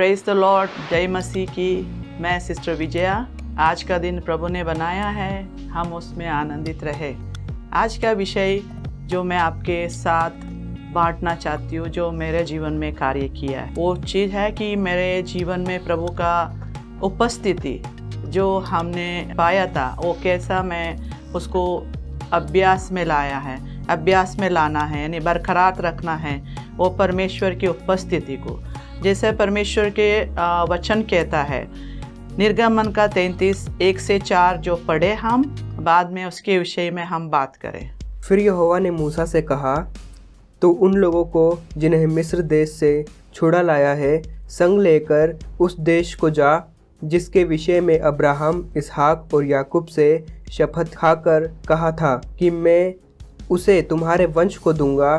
Praise the Lord, जय मसीह की। मैं सिस्टर विजया। आज का दिन प्रभु ने बनाया है, हम उसमें आनंदित रहे। आज का विषय जो मैं आपके साथ बांटना चाहती हूँ, जो मेरे जीवन में कार्य किया है, वो चीज़ है कि मेरे जीवन में प्रभु का उपस्थिति जो हमने पाया था, वो कैसा मैं उसको अभ्यास में लाया है, अभ्यास में लाना है, यानी बरकरार रखना है वो परमेश्वर की उपस्थिति को। जैसे परमेश्वर के वचन कहता है, निर्गमन का 33:1-4 जो पढ़े हम, बाद में उसके विषय में हम बात करें। फिर यहोवा ने मूसा से कहा, तो उन लोगों को जिन्हें मिस्र देश से छुड़ा लाया है संग लेकर उस देश को जा जिसके विषय में अब्राहम, इसहाक और याकूब से शपथ खाकर कहा था कि मैं उसे तुम्हारे वंश को दूंगा,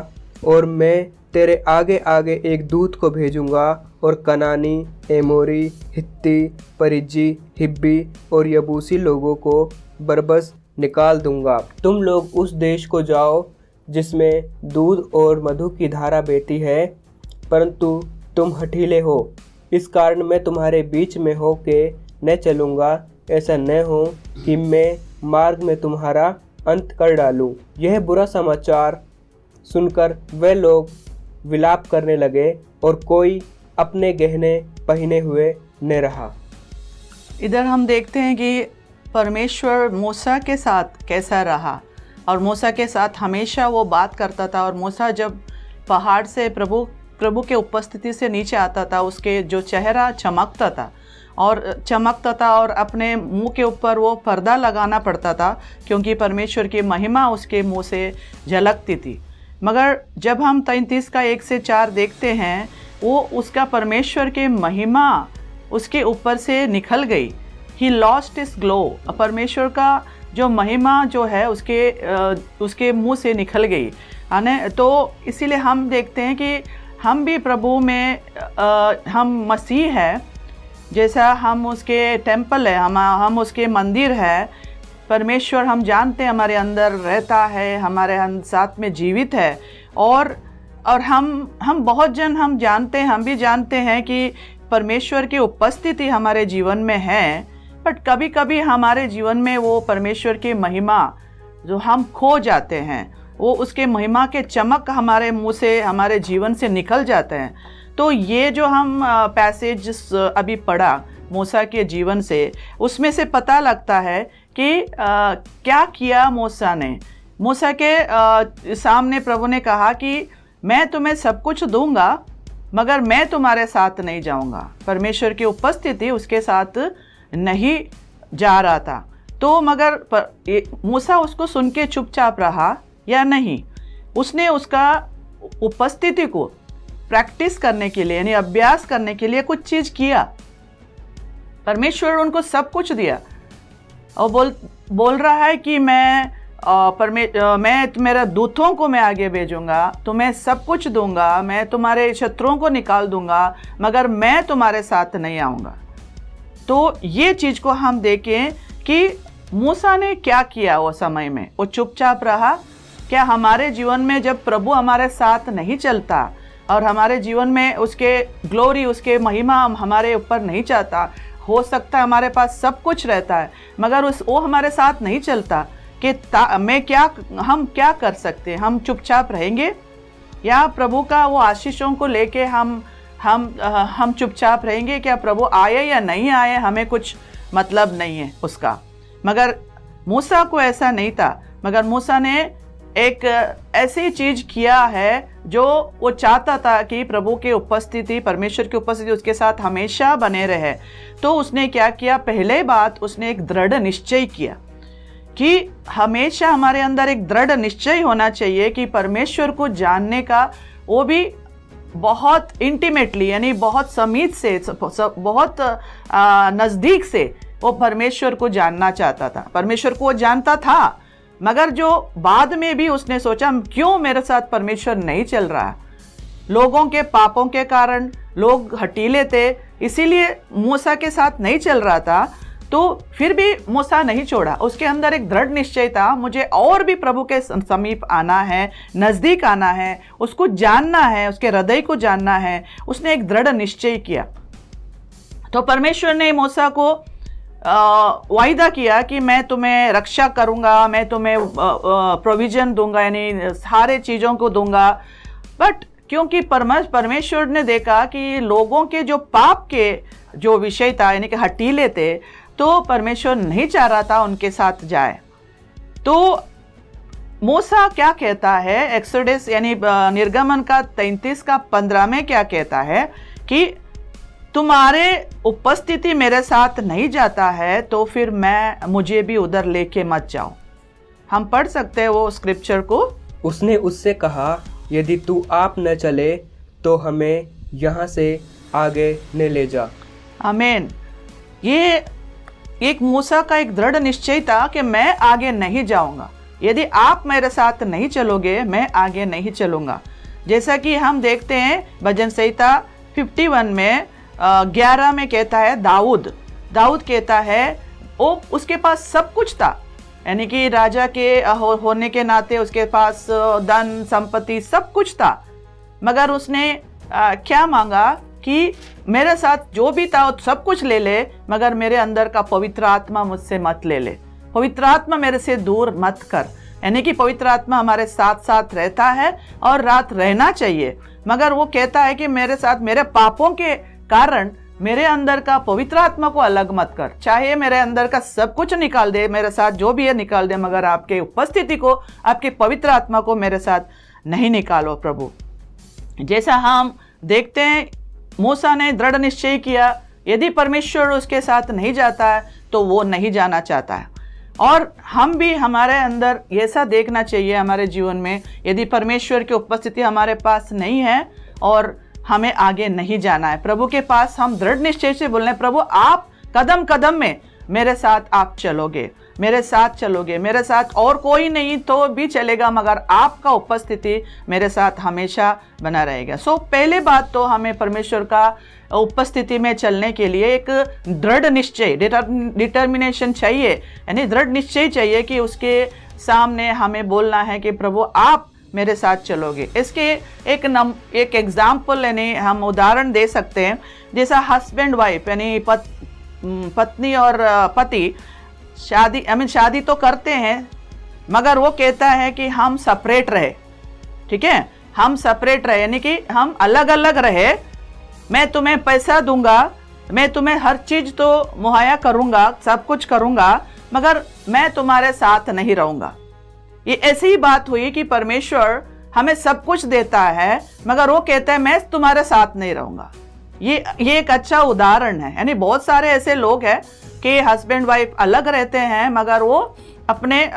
और मैं तेरे आगे आगे एक दूत को भेजूंगा और कनानी, एमोरी, हित्ती, परिज्जी, हिब्बी और यबूसी लोगों को बरबस निकाल दूंगा। तुम लोग उस देश को जाओ जिसमें दूध और मधु की धारा बहती है, परंतु तुम हठीले हो, इस कारण मैं तुम्हारे बीच में हो के न चलूँगा, ऐसा न हो कि मैं मार्ग में तुम्हारा अंत कर डालूँ। यह बुरा समाचार सुनकर वे लोग विलाप करने लगे और कोई अपने गहने पहने हुए न रहा। इधर हम देखते हैं कि परमेश्वर मूसा के साथ कैसा रहा, और मूसा के साथ हमेशा वो बात करता था। और मूसा जब पहाड़ से प्रभु के उपस्थिति से नीचे आता था, उसके जो चेहरा चमकता था और अपने मुंह के ऊपर वो पर्दा लगाना पड़ता था, क्योंकि परमेश्वर की महिमा उसके मुंह से झलकती थी। मगर जब हम 33:1-4 देखते हैं, वो उसका परमेश्वर के महिमा उसके ऊपर से निकल गई। He lost his glow. परमेश्वर का जो महिमा जो है उसके मुंह से निकल गई, है ना। तो इसीलिए हम देखते हैं कि हम भी प्रभु में हम मसीह है, जैसा हम उसके टेम्पल है, हम उसके मंदिर है। परमेश्वर हम जानते हैं हमारे अंदर रहता है, हमारे साथ में जीवित है। और हम बहुत जन हम भी जानते हैं कि परमेश्वर की उपस्थिति हमारे जीवन में है, बट कभी कभी हमारे जीवन में वो परमेश्वर की महिमा जो हम खो जाते हैं, वो उसके महिमा के चमक हमारे मुंह से, हमारे जीवन से निकल जाते हैं। तो ये जो हम पैसेज अभी पढ़ा मूसा के जीवन से, उसमें से पता लगता है कि क्या किया मूसा ने। मूसा के सामने प्रभु ने कहा कि मैं तुम्हें सब कुछ दूंगा, मगर मैं तुम्हारे साथ नहीं जाऊंगा। परमेश्वर की उपस्थिति उसके साथ नहीं जा रहा था। तो मगर मूसा उसको सुन के चुपचाप रहा या नहीं, उसने उसका उपस्थिति को प्रैक्टिस करने के लिए, यानी अभ्यास करने के लिए कुछ चीज़ किया। परमेश्वर उनको सब कुछ दिया और बोल रहा है कि मैं मेरे दूतों को मैं आगे भेजूंगा, तुम्हें सब कुछ दूंगा, मैं तुम्हारे शत्रुओं को निकाल दूंगा, मगर मैं तुम्हारे साथ नहीं आऊँगा। तो ये चीज़ को हम देखें कि मूसा ने क्या किया वो समय में। वो चुपचाप रहा। क्या हमारे जीवन में जब प्रभु हमारे साथ नहीं चलता और हमारे जीवन में उसके ग्लोरी, उसके महिमा हमारे ऊपर नहीं चाहता, हो सकता है हमारे पास सब कुछ रहता है, मगर वो हमारे साथ नहीं चलता, कि हम क्या कर सकते हैं? हम चुपचाप रहेंगे या प्रभु का वो आशीषों को लेके हम चुपचाप रहेंगे? क्या प्रभु आए या नहीं आए हमें कुछ मतलब नहीं है उसका। मगर मूसा को ऐसा नहीं था, मगर मूसा ने एक ऐसी चीज़ किया है जो वो चाहता था कि प्रभु की उपस्थिति, परमेश्वर की उपस्थिति उसके साथ हमेशा बने रहे। तो उसने क्या किया? पहले बात, उसने एक दृढ़ निश्चय किया कि हमेशा हमारे अंदर एक दृढ़ निश्चय होना चाहिए कि परमेश्वर को जानने का, वो भी बहुत इंटीमेटली, यानी बहुत समीप से, बहुत नज़दीक से वो परमेश्वर को जानना चाहता था। परमेश्वर को वो जानता था, मगर जो बाद में भी उसने सोचा क्यों मेरे साथ परमेश्वर नहीं चल रहा। लोगों के पापों के कारण लोग हठीले थे, इसीलिए मूसा के साथ नहीं चल रहा था। तो फिर भी मूसा नहीं छोड़ा, उसके अंदर एक दृढ़ निश्चय था, मुझे और भी प्रभु के समीप आना है, नज़दीक आना है, उसको जानना है, उसके हृदय को जानना है। उसने एक दृढ़ निश्चय किया। तो परमेश्वर ने मूसा को वायदा किया कि मैं तुम्हें रक्षा करूंगा, मैं तुम्हें प्रोविजन दूंगा, यानी सारे चीज़ों को दूंगा। बट क्योंकि परमेश्वर ने देखा कि लोगों के जो पाप के जो विषय था, यानी कि हठीले थे, तो परमेश्वर नहीं चाह रहा था उनके साथ जाए। तो मूसा क्या कहता है, एक्सोडस यानी निर्गमन का 33 का 15 में क्या कहता है कि तुम्हारे उपस्थिति मेरे साथ नहीं जाता है तो फिर मुझे भी उधर लेके मत जाओ। हम पढ़ सकते हैं वो स्क्रिप्चर को। उसने उससे कहा, यदि तू आप न चले तो हमें यहाँ से आगे न ले जा। आमीन। ये एक मूसा का एक दृढ़ निश्चय था कि मैं आगे नहीं जाऊंगा, यदि आप मेरे साथ नहीं चलोगे मैं आगे नहीं चलूंगा। जैसा कि हम देखते हैं भजन संहिता 51 में 11 में कहता है, दाऊद कहता है वो उसके पास सब कुछ था, यानी कि राजा के होने के नाते उसके पास धन संपत्ति सब कुछ था, मगर उसने क्या मांगा कि मेरे साथ जो भी था सब कुछ ले ले, मगर मेरे अंदर का पवित्र आत्मा मुझसे मत ले ले, पवित्र आत्मा मेरे से दूर मत कर। यानी कि पवित्र आत्मा हमारे साथ साथ रहता है और रात रहना चाहिए, मगर वो कहता है कि मेरे साथ मेरे पापों के कारण मेरे अंदर का पवित्र आत्मा को अलग मत कर। चाहे मेरे अंदर का सब कुछ निकाल दे, मेरे साथ जो भी है निकाल दे, मगर आपके उपस्थिति को, आपके पवित्र आत्मा को मेरे साथ नहीं निकालो प्रभु। जैसा हम देखते हैं मूसा ने दृढ़ निश्चय किया, यदि परमेश्वर उसके साथ नहीं जाता है तो वो नहीं जाना चाहता है। और हम भी हमारे अंदर ऐसा देखना चाहिए हमारे जीवन में, यदि परमेश्वर की उपस्थिति हमारे पास नहीं है और हमें आगे नहीं जाना है प्रभु के पास, हम दृढ़ निश्चय से बोल रहे हैं, प्रभु आप कदम कदम में मेरे साथ आप चलोगे, मेरे साथ चलोगे, मेरे साथ और कोई नहीं तो भी चलेगा, मगर आपका उपस्थिति मेरे साथ हमेशा बना रहेगा। सो पहले बात तो हमें परमेश्वर का उपस्थिति में चलने के लिए एक दृढ़ निश्चय, डिटर्मिनेशन चाहिए, यानी दृढ़ निश्चय चाहिए कि उसके सामने हमें बोलना है कि प्रभु आप मेरे साथ चलोगे। इसके एक एग्जाम्पल यानी हम उदाहरण दे सकते हैं, जैसा हस्बैंड वाइफ यानी पत्नी और पति शादी तो करते हैं, मगर वो कहता है कि हम सेपरेट रहे, ठीक है, हम सेपरेट रहे, यानी कि हम अलग अलग रहे। मैं तुम्हें पैसा दूंगा, मैं तुम्हें हर चीज तो मुहैया करूंगा, सब कुछ करूंगा, मगर मैं तुम्हारे साथ नहीं रहूंगा। ये ऐसी ही बात हुई कि परमेश्वर हमें सब कुछ देता है, मगर वो कहता है मैं तुम्हारे साथ नहीं रहूंगा। ये एक अच्छा उदाहरण है। यानी बहुत सारे ऐसे लोग हैं कि हस्बैंड वाइफ अलग रहते हैं, मगर वो अपने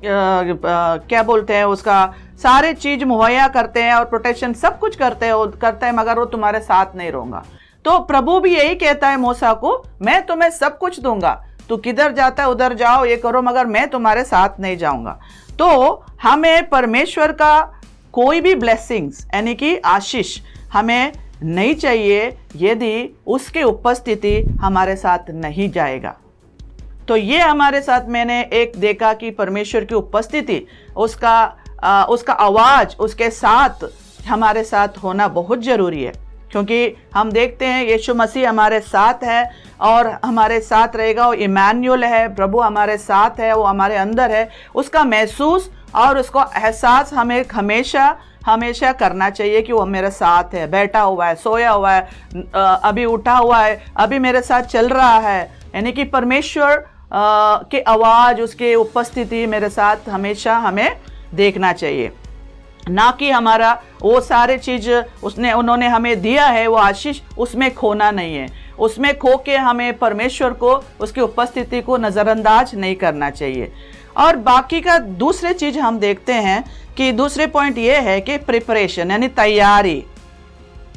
क्या बोलते हैं उसका सारे चीज मुहैया करते हैं और प्रोटेक्शन सब कुछ करते हैं, मगर वो तुम्हारे साथ नहीं रहूंगा। तो प्रभु भी यही कहता है मूसा को, मैं तुम्हें सब कुछ दूंगा, तू किधर जाता है उधर जाओ, ये करो, मगर मैं तुम्हारे साथ नहीं जाऊंगा। तो हमें परमेश्वर का कोई भी ब्लेसिंग्स यानी कि आशीष हमें नहीं चाहिए यदि उसकी उपस्थिति हमारे साथ नहीं जाएगा। तो ये हमारे साथ मैंने एक देखा कि परमेश्वर की उपस्थिति, उसका आवाज उसके साथ हमारे साथ होना बहुत जरूरी है, क्योंकि हम देखते हैं यीशु मसीह हमारे साथ है और हमारे साथ रहेगा। वो इमैनुअल है, प्रभु हमारे साथ है, वो हमारे अंदर है। उसका महसूस और उसको एहसास हमें हमेशा करना चाहिए कि वो मेरे साथ है, बैठा हुआ है, सोया हुआ है, अभी उठा हुआ है, अभी मेरे साथ चल रहा है। यानी कि परमेश्वर के आवाज़, उसके उपस्थिति मेरे साथ हमेशा हमें देखना चाहिए, ना कि हमारा वो सारे चीज़ उन्होंने हमें दिया है, वो आशीष उसमें खोना नहीं है। उसमें खो के हमें परमेश्वर को, उसकी उपस्थिति को नज़रअंदाज नहीं करना चाहिए। और बाकी का दूसरे चीज़ हम देखते हैं कि दूसरे पॉइंट ये है कि प्रिपरेशन यानी तैयारी।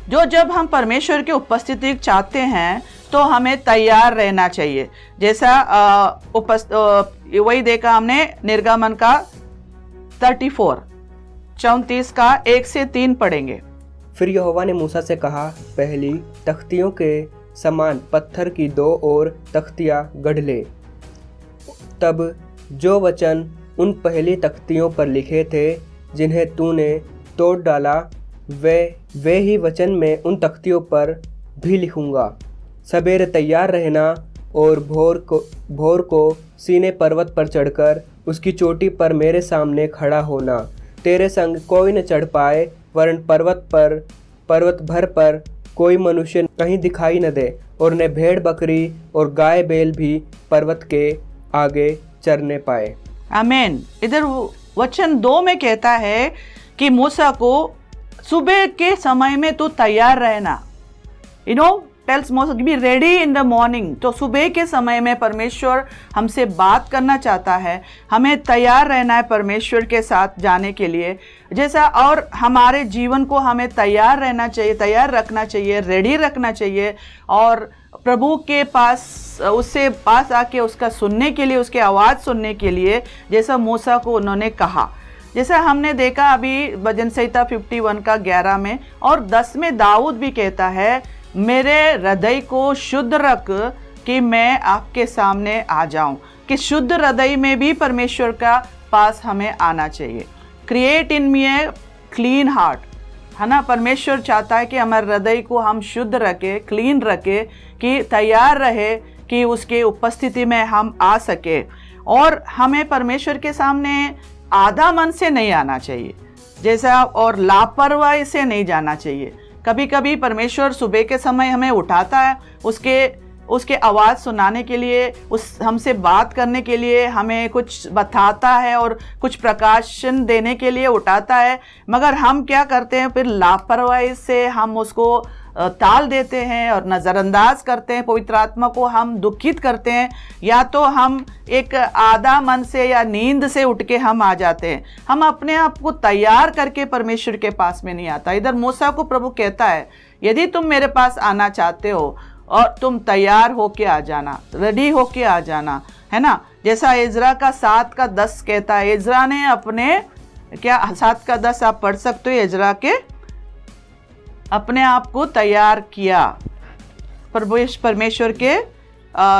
जब हम परमेश्वर की उपस्थिति चाहते हैं तो हमें तैयार रहना चाहिए। जैसा वही देखा हमने निर्गमन का 34 का 1 से 3 पढ़ेंगे। फिर यहोवा ने मूसा से कहा, पहली तख्तियों के समान पत्थर की 2 और तख्तियाँ गढ़ ले। तब जो वचन उन पहली तख्तियों पर लिखे थे जिन्हें तूने तोड़ डाला, वे ही वचन मैं उन तख्तियों पर भी लिखूंगा। सवेरे तैयार रहना और भोर को सीने पर्वत पर चढ़कर उसकी चोटी पर मेरे सामने खड़ा होना। तेरे संग कोई न चढ़ पाए, वरन पर्वत भर पर कोई मनुष्य कहीं दिखाई न दे, और न भेड़ बकरी और गाय बैल भी पर्वत के आगे चरने पाए। आमीन। इधर वचन 2 में कहता है कि मूसा को सुबह के समय में तो तैयार रहना, tells Moses be ready in the morning. तो सुबह के समय में परमेश्वर हमसे बात करना चाहता है, हमें तैयार रहना है परमेश्वर के साथ जाने के लिए। जैसा और हमारे जीवन को हमें तैयार रहना चाहिए, तैयार रखना चाहिए, रेडी रखना चाहिए, और प्रभु के पास उससे पास आके उसका सुनने के लिए, उसकी आवाज़ सुनने के लिए, जैसा मूसा को उन्होंने कहा। जैसा हमने देखा अभी भजन संहिता 51 का 11 में और 10 में दाऊद भी कहता है, मेरे हृदय को शुद्ध रख कि मैं आपके सामने आ जाऊं। कि शुद्ध हृदय में भी परमेश्वर का पास हमें आना चाहिए। Create in me a clean heart, है ना। परमेश्वर चाहता है कि हमारे हृदय को हम शुद्ध रखें, क्लीन रखें, कि तैयार रहे कि उसके उपस्थिति में हम आ सके। और हमें परमेश्वर के सामने आधा मन से नहीं आना चाहिए, जैसा, और लापरवाही से नहीं जाना चाहिए। कभी कभी परमेश्वर सुबह के समय हमें उठाता है, उसके आवाज़ सुनाने के लिए, हमसे बात करने के लिए, हमें कुछ बताता है और कुछ प्रकाशन देने के लिए उठाता है। मगर हम क्या करते हैं, फिर लापरवाही से हम उसको टाल देते हैं और नज़रअंदाज करते हैं। पवित्र आत्मा को हम दुखित करते हैं, या तो हम एक आधा मन से या नींद से उठ के हम आ जाते हैं। हम अपने आप को तैयार करके परमेश्वर के पास में नहीं आता। इधर मूसा को प्रभु कहता है, यदि तुम मेरे पास आना चाहते हो और तुम तैयार होके आ जाना, रेडी होके आ जाना, है ना। जैसा इज़रा का 7 का 10 कहता है, इज़रा ने अपने 7 का 10 आप पढ़ सकते हो, इज़रा के अपने आप को तैयार किया परमेश्वर के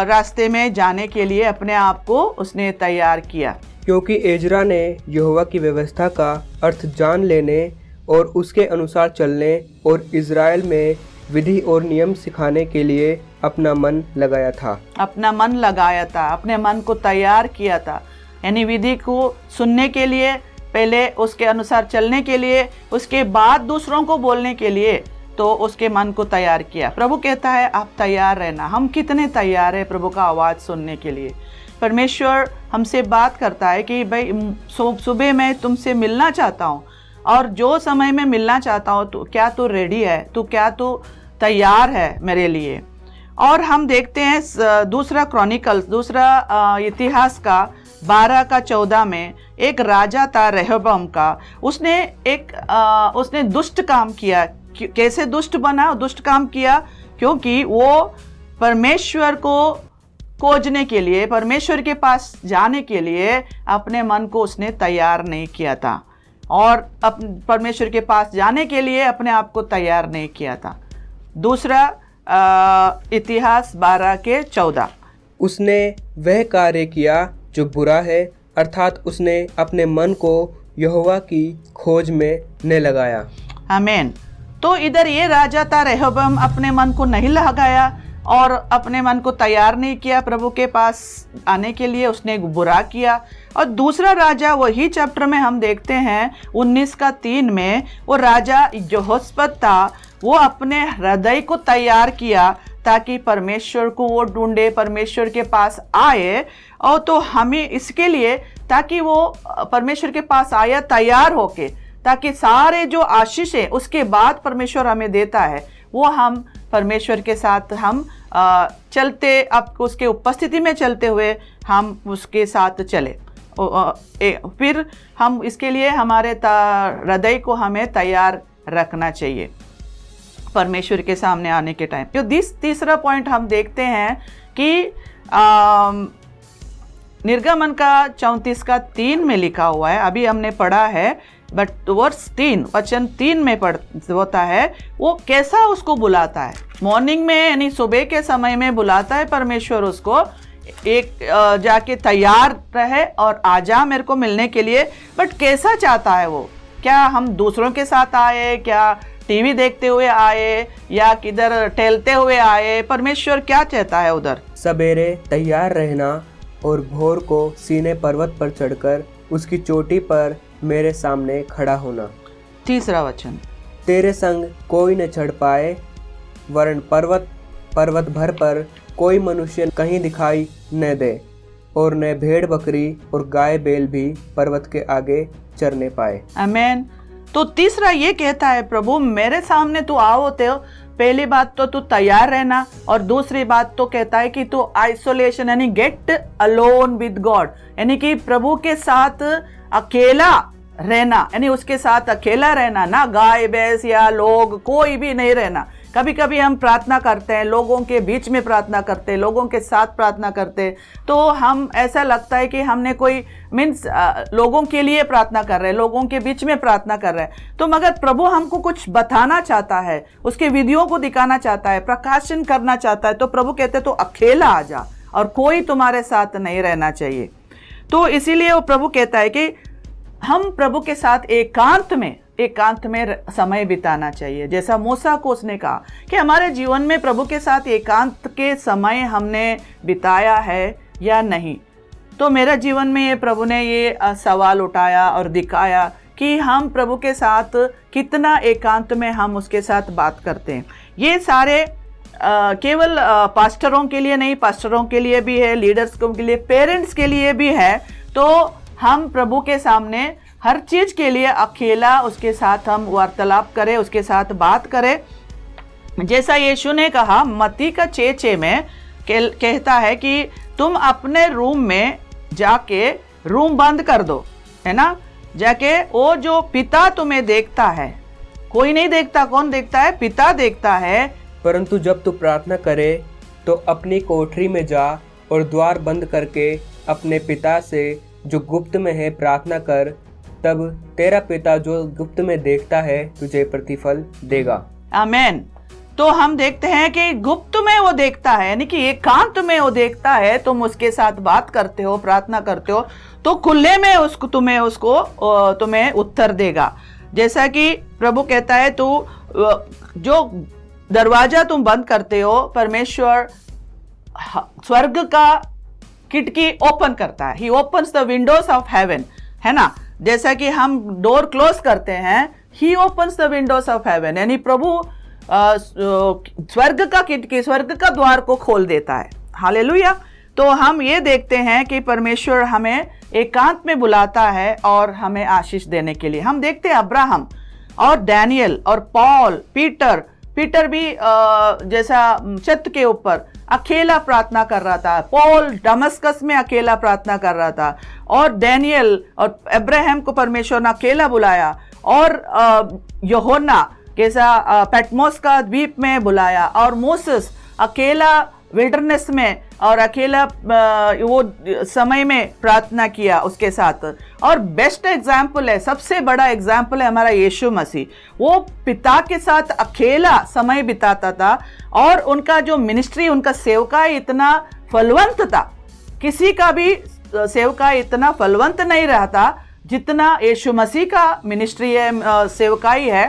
रास्ते में जाने के लिए, अपने आप को उसने तैयार किया। क्योंकि एजरा ने यहोवा की व्यवस्था का अर्थ जान लेने और उसके अनुसार चलने और इज़राइल में विधि और नियम सिखाने के लिए अपना मन लगाया था। अपना मन लगाया था, अपने मन को तैयार किया था। यानी विधि को सुनने के लिए, पहले उसके अनुसार चलने के लिए, उसके बाद दूसरों को बोलने के लिए, तो उसके मन को तैयार किया। प्रभु कहता है आप तैयार रहना। हम कितने तैयार हैं प्रभु का आवाज़ सुनने के लिए। परमेश्वर हमसे बात करता है कि भाई सुबह मैं तुमसे मिलना चाहता हूँ, और जो समय में मिलना चाहता हूँ, तो क्या तू रेडी है, तो क्या तू तैयार है मेरे लिए। और हम देखते हैं दूसरा इतिहास का 12 का 14 में एक राजा था रेहोबोम का। उसने दुष्ट काम किया। कैसे दुष्ट बना, दुष्ट काम किया? क्योंकि वो परमेश्वर को खोजने के लिए, परमेश्वर के पास जाने के लिए अपने मन को उसने तैयार नहीं किया था, और परमेश्वर के पास जाने के लिए अपने आप को तैयार नहीं किया था। दूसरा इतिहास 12 के 14, उसने वह कार्य किया जो बुरा है, अर्थात उसने अपने मन को यहोवा की खोज में न लगाया। आमीन। तो इधर ये राजा था रेहोबोम, अपने मन को नहीं लगाया और अपने मन को तैयार नहीं किया प्रभु के पास आने के लिए, उसने बुरा किया। और दूसरा राजा, वही चैप्टर में हम देखते हैं 19 का 3 में, वो राजा यहोशपत था। वो अपने हृदय को तैयार किया ताकि परमेश्वर को वो ढूंढे, परमेश्वर के पास आए। और तो हमें इसके लिए, ताकि वो परमेश्वर के पास आया तैयार होके, ताकि सारे जो आशीष है उसके बाद परमेश्वर हमें देता है, वो हम परमेश्वर के साथ हम चलते, अब उसके उपस्थिति में चलते हुए हम उसके साथ चले। फिर हम इसके लिए हमारे हृदय को हमें तैयार रखना चाहिए परमेश्वर के सामने आने के टाइम। तो तीसरा पॉइंट हम देखते हैं कि निर्गमन का 34 का 3 में लिखा हुआ है, अभी हमने पढ़ा है, बट वर्स 3 वचन 3 में होता है, वो कैसा उसको बुलाता है। मॉर्निंग में यानी सुबह के समय में बुलाता है परमेश्वर उसको, एक जाके तैयार रहे और आजा मेरे को मिलने के लिए। बट कैसा चाहता है वो? क्या हम दूसरों के साथ आए, क्या टीवी देखते हुए आए या किधर टहलते हुए आए, परमेश्वर क्या चाहता है उधर? सवेरे तैयार रहना और भोर को सीने पर्वत पर चढ़कर उसकी चोटी पर मेरे सामने खड़ा होना। तीसरा वचन, तेरे संग कोई न चढ़ पाए, वरन पर्वत भर पर कोई मनुष्य कहीं दिखाई न दे, और न भेड़ बकरी और गाय बैल भी पर्वत के आगे चरने पाए। आमेन। तो तीसरा ये कहता है, प्रभु मेरे सामने तू आओ, तो पहली बात तो तू तैयार रहना, और दूसरी बात तो कहता है कि तू आइसोलेशन यानी गेट अलोन विद गॉड, यानी कि प्रभु के साथ अकेला रहना, यानी उसके साथ अकेला रहना, ना गाय भैंस या लोग कोई भी नहीं रहना। कभी कभी हम प्रार्थना करते हैं, लोगों के बीच में प्रार्थना करते हैं, लोगों के साथ प्रार्थना करते हैं, तो हम ऐसा लगता है कि हमने कोई लोगों के लिए प्रार्थना कर रहे हैं, लोगों के बीच में प्रार्थना कर रहे हैं। तो मगर प्रभु हमको कुछ बताना चाहता है, उसके विधियों को दिखाना चाहता है, प्रकाशन करना चाहता है, तो प्रभु कहते तो अकेला आ जा और कोई तुम्हारे साथ नहीं रहना चाहिए। तो इसीलिए वो प्रभु कहता है कि हम प्रभु के साथ एकांत में समय बिताना चाहिए। जैसा मूसा को उसने कहा कि हमारे जीवन में प्रभु के साथ एकांत के समय हमने बिताया है या नहीं। तो मेरा जीवन में ये प्रभु ने ये सवाल उठाया और दिखाया कि हम प्रभु के साथ कितना एकांत में हम उसके साथ बात करते हैं। ये सारे केवल पास्टरों के लिए नहीं, पास्टरों के लिए भी है, लीडर्स के लिए, पेरेंट्स के लिए भी है। तो हम प्रभु के सामने हर चीज़ के लिए अकेला उसके साथ हम वार्तालाप करें, उसके साथ बात करें। जैसा यीशु ने कहा मत्ती का 6:6 में कहता है कि तुम अपने रूम में जाके रूम बंद कर दो, है ना, जाके वो जो पिता तुम्हें देखता है, कोई नहीं देखता, कौन देखता है? पिता देखता है। परंतु जब तू प्रार्थना करे तो अपनी कोठरी में जा और द्वार बंद करके अपने पिता से जो गुप्त में है प्रार्थना कर, तब तेरा पिता जो गुप्त में देखता है तुझे प्रतिफल देगा। आमेन। तो हम देखते हैं कि गुप्त में वो देखता है, यानी कि एकांत में वो देखता है। तुम उसके साथ बात करते हो, प्रार्थना करते हो, तो खुले में तुम्हें उत्तर देगा। जैसा कि प्रभु कहता है, तू जो दरवाजा तुम बंद करते हो, परमेश्वर स्वर्ग का खिड़की ओपन करता है। He opens the Windows of haven, है ना। जैसा कि हम डोर क्लोज करते हैं, he opens the Windows of haven, यानी प्रभु स्वर्ग का खिड़की, स्वर्ग का द्वार को खोल देता है। हालेलुया। तो हम ये देखते हैं कि परमेश्वर हमें एकांत में बुलाता है और हमें आशीष देने के लिए। हम देखते हैं अब्राहम और डैनियल और पॉल, पीटर भी जैसा छत के ऊपर अकेला प्रार्थना कर रहा था। पॉल दमस्कस में अकेला प्रार्थना कर रहा था, और डैनियल और अब्राहम को परमेश्वर ने अकेला बुलाया, और यूहन्ना कैसा पैटमोस का द्वीप में बुलाया, और मोसेस अकेला विल्डरनेस में और अकेला वो समय में प्रार्थना किया उसके साथ। और बेस्ट एग्जाम्पल है, सबसे बड़ा एग्जाम्पल है हमारा यीशु मसीह। वो पिता के साथ अकेला समय बिताता था, और उनका जो मिनिस्ट्री, उनका सेवकाई इतना फलवंत था। किसी का भी सेवकाई इतना फलवंत नहीं रहा था जितना यीशु मसीह का मिनिस्ट्री है, सेवकाई है।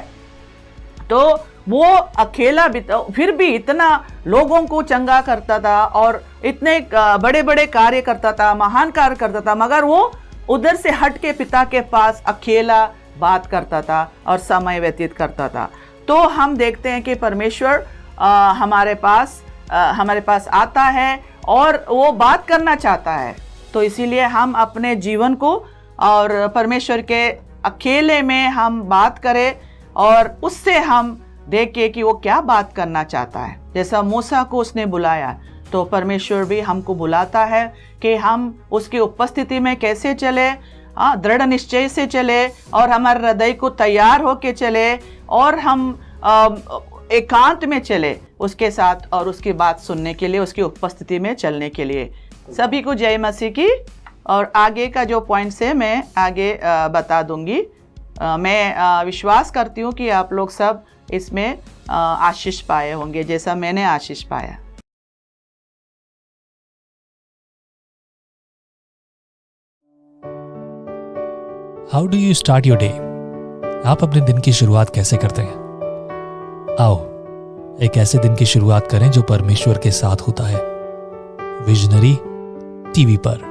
तो वो अकेला फिर भी इतना लोगों को चंगा करता था, और इतने बड़े बड़े कार्य करता था, महान कार्य करता था, मगर वो उधर से हट के पिता के पास अकेला बात करता था और समय व्यतीत करता था। तो हम देखते हैं कि परमेश्वर हमारे पास आता है और वो बात करना चाहता है। तो इसीलिए हम अपने जीवन को और परमेश्वर के अकेले में हम बात करें, और उससे हम देखें कि वो क्या बात करना चाहता है। जैसा मूसा को उसने बुलाया, तो परमेश्वर भी हमको बुलाता है कि हम उसकी उपस्थिति में कैसे चले, दृढ़ निश्चय से चले, और हमारे हृदय को तैयार होके चले, और हम एकांत में चले उसके साथ, और उसकी बात सुनने के लिए, उसकी उपस्थिति में चलने के लिए। सभी को जय मसीह की। और आगे का जो पॉइंट्स है मैं आगे बता दूंगी। मैं विश्वास करती हूँ कि आप लोग सब इसमें आशीष पाए होंगे, जैसा मैंने आशीष पाया। How do you start your day? आप अपने दिन की शुरुआत कैसे करते हैं? आओ एक ऐसे दिन की शुरुआत करें जो परमेश्वर के साथ होता है। विजनरी टीवी पर।